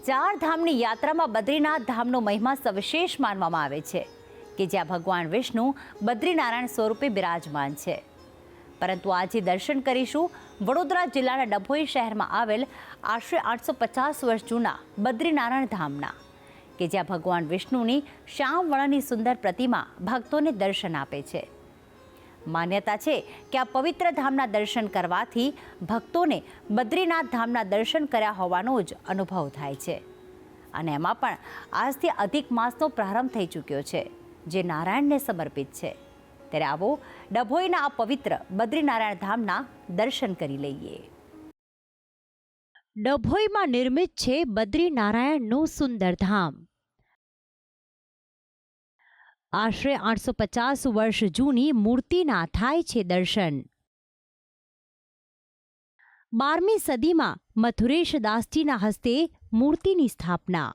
ચાર ધામની યાત્રામાં બદ્રીનાથ ધામનો મહિમા સવિશેષ માનવામાં આવે છે કે જ્યાં ભગવાન વિષ્ણુ બદ્રીનારાયણ સ્વરૂપે બિરાજમાન છે. પરંતુ આજે દર્શન કરીશું વડોદરા જિલ્લાના ડભોઈ શહેરમાં આવેલ આશરે 850 વર્ષ જૂના બદ્રીનારાયણ ધામના, કે જ્યાં ભગવાન વિષ્ણુની શ્યામ વર્ણની સુંદર પ્રતિમા ભક્તોને દર્શન આપે છે. માન્યતા છે કે આ પવિત્ર ધામના દર્શન કરવાથી ભક્તોને બદ્રીનાથ ધામના દર્શન કર્યા હોવાનો જ અનુભવ થાય છે. અને એમાં પણ આજથી અધિક માસનો પ્રારંભ થઈ ચૂક્યો છે, જે નારાયણને સમર્પિત છે. ત્યારે આવો ડભોઈના આ પવિત્ર બદ્રીનારાયણ ધામના દર્શન કરી લઈએ. ડભોઈમાં નિર્મિત છે બદ્રીનારાયણનું સુંદર ધામ. આશરે 850 વર્ષ જૂની મૂર્તિના થાય છે દર્શન. 12મી સદીમાં મથુરેશ દાસજીના હસ્તે મૂર્તિની સ્થાપના.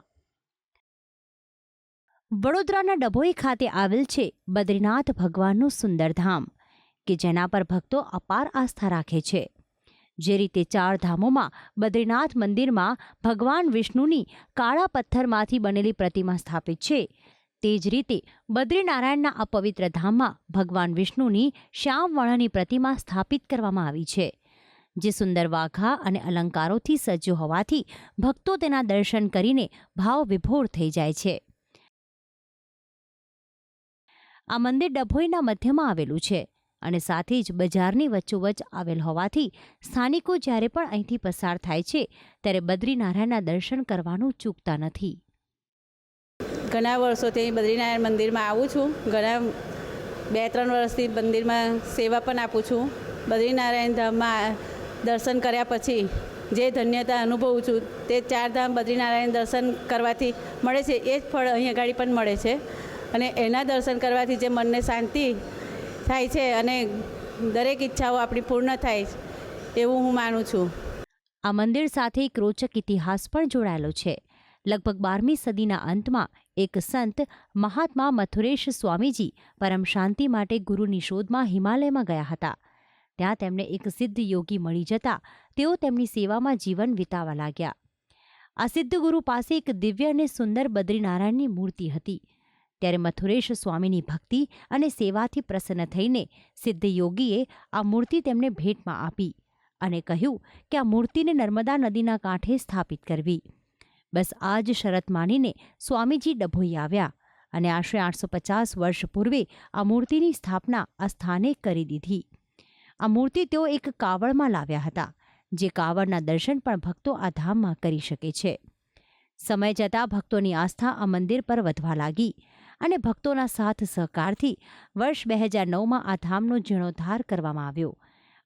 વડોદરાના ડભોઈ ખાતે આવેલ છે બદ્રીનાથ ભગવાનનું સુંદર ધામ, કે જેના પર ભક્તો અપાર આસ્થા રાખે છે. જે રીતે ચાર ધામોમાં બદ્રીનાથ મંદિરમાં ભગવાન વિષ્ણુની કાળા પથ્થરમાંથી બનેલી પ્રતિમા સ્થાપિત છે, તે જ રીતે બદ્રીનારાયણના આ પવિત્ર ધામમાં ભગવાન વિષ્ણુની શ્યામ વર્ણની પ્રતિમા સ્થાપિત કરવામાં આવી છે, જે સુંદર વાઘા અને અલંકારોથી સજ્જ હોવાથી ભક્તો તેના દર્શન કરીને ભાવ વિભોર થઈ જાય છે. આ મંદિર ડભોઈના મધ્યમાં આવેલું છે અને સાથે જ બજારની વચ્ચોવચ્ચ આવેલ હોવાથી સ્થાનિકો જ્યારે પણ અહીંથી પસાર થાય છે ત્યારે બદ્રીનારાયણના દર્શન કરવાનું ચૂકતા નથી. ઘણા વર્ષોથી બદ્રીનારાયણ મંદિરમાં આવું છું. ઘણા 2-3 વર્ષથી મંદિરમાં સેવા પણ આપું છું. બદ્રીનારાયણ ધામમાં દર્શન કર્યા પછી જે ધન્યતા અનુભવું છું તે ચાર ધામ બદ્રીનારાયણ દર્શન કરવાથી મળે છે, એ જ ફળ અહીં આગળ પણ મળે છે. અને એના દર્શન કરવાથી જે મનને શાંતિ થાય છે અને દરેક ઈચ્છાઓ આપણી પૂર્ણ થાય એવું હું માનું છું. આ મંદિર સાથે એક રોચક ઇતિહાસ પણ જોડાયેલો છે. લગભગ 12મી સદીના અંતમાં એક સંત મહાત્મા મથુરેશ સ્વામીજી પરમ શાંતિ માટે ગુરુની શોધમાં હિમાલયમાં ગયા હતા. ત્યાં તેમને એક સિદ્ધ યોગી મળી જતા તેઓ તેમની સેવામાં જીવન વિતાવવા લાગ્યા. આ સિદ્ધ ગુરુ પાસે એક દિવ્ય અને સુંદર બદ્રીનારાયણની મૂર્તિ હતી. ત્યારે મથુરેશ સ્વામીની ભક્તિ અને સેવાથી પ્રસન્ન થઈને સિદ્ધ યોગીએ આ મૂર્તિ તેમને ભેટમાં આપી અને કહ્યું કે આ મૂર્તિને નર્મદા નદીના કાંઠે સ્થાપિત કરવી. બસ આ જ શરત માનીને સ્વામીજી ડભોઈ આવ્યા અને આશરે 850 વર્ષ પૂર્વે આ મૂર્તિની સ્થાપના આ સ્થાને કરી દીધી. આ મૂર્તિ તેઓ એક કાવડમાં લાવ્યા હતા, જે કાવડના દર્શન પણ ભક્તો આ ધામમાં કરી શકે છે. સમય જતાં ભક્તોની આસ્થા આ મંદિર પર વધવા લાગી અને ભક્તોના સાથ સહકારથી વર્ષ 2009માં આ ધામનો જીર્ણોદ્ધાર કરવામાં આવ્યો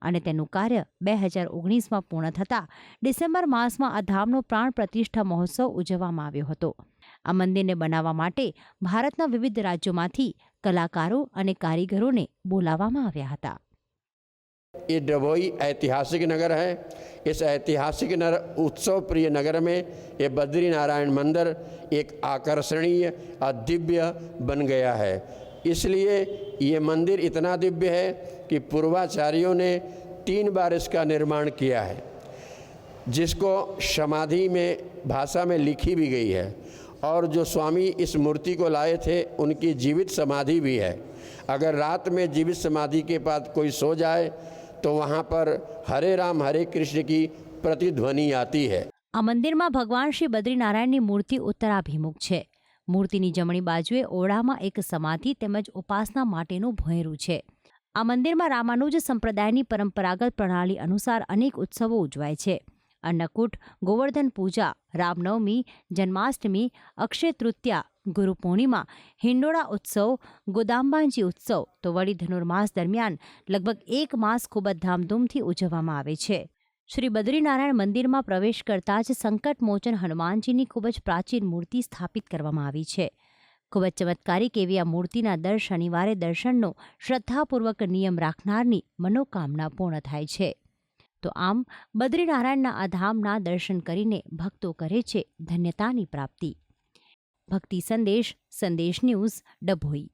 અને તેનું કાર્ય 2019માં પૂર્ણ થતાં ડિસેમ્બર માસમાં આ ધામનો પ્રાણ પ્રતિષ્ઠા મહોત્સવ ઉજવવામાં આવ્યો હતો. આ મંદિરને બનાવવા માટે ભારતના વિવિધ રાજ્યોમાંથી કલાકારો અને કારીગરોને બોલાવવામાં આવ્યા હતા. ये डभोई ऐतिहासिक नगर है. इस ऐतिहासिक उत्सव प्रिय नगर में ये बद्रीनारायण मंदिर एक आकर्षणीय और दिव्य बन गया है. इसलिए ये मंदिर इतना दिव्य है कि पूर्वाचार्यों ने 3 बार इसका निर्माण किया है, जिसको समाधि में भाषा में लिखी भी गई है. और जो स्वामी इस मूर्ति को लाए थे उनकी जीवित समाधि भी है. अगर रात में जीवित समाधि के पास कोई सो जाए तो वहाँ पर हरे राम हरे कृष्ण की प्रतिध्वनि आती है. આ મંદિરમાં ભગવાન શ્રી બદ્રીનારાયણની મૂર્તિ ઉત્તરાભિમુખ છે. મૂર્તિની જમણી બાજુએ ઓરડામાં એક સમાધિ તેમજ ઉપાસના માટેનું ભોંયરું છે. આ મંદિરમાં રામાનુજ સંપ્રદાયની પરંપરાગત પ્રણાલી અનુસાર અનેક ઉત્સવો ઉજવાય છે. અન્નકૂટ, ગોવર્ધન પૂજા, રામનવમી, જન્માષ્ટમી, અક્ષય તૃતીયા, ગુરુ પૂર્ણિમા, હિંડોળા ઉત્સવ, ગોદાંબાજી ઉત્સવ તો વળી ધનુર્માસ દરમિયાન લગભગ 1 માસ ખૂબ જ ધામધૂમથી ઉજવવામાં આવે છે. શ્રી બદ્રીનારાયણ મંદિરમાં પ્રવેશ કરતાં જ સંકટમોચન હનુમાનજીની ખૂબ જ પ્રાચીન મૂર્તિ સ્થાપિત કરવામાં આવી છે. ખૂબ જ ચમત્કારિક એવી આ મૂર્તિના દર શનિવારે દર્શનનો શ્રદ્ધાપૂર્વક નિયમ રાખનારની મનોકામના પૂર્ણ થાય છે. તો આમ બદ્રીનારાયણના આ ધામના દર્શન કરીને ભક્તો કરે છે ધન્યતાની પ્રાપ્તિ. ભક્તિ સંદેશ, સંદેશ ન્યૂઝ, ડભોઈ.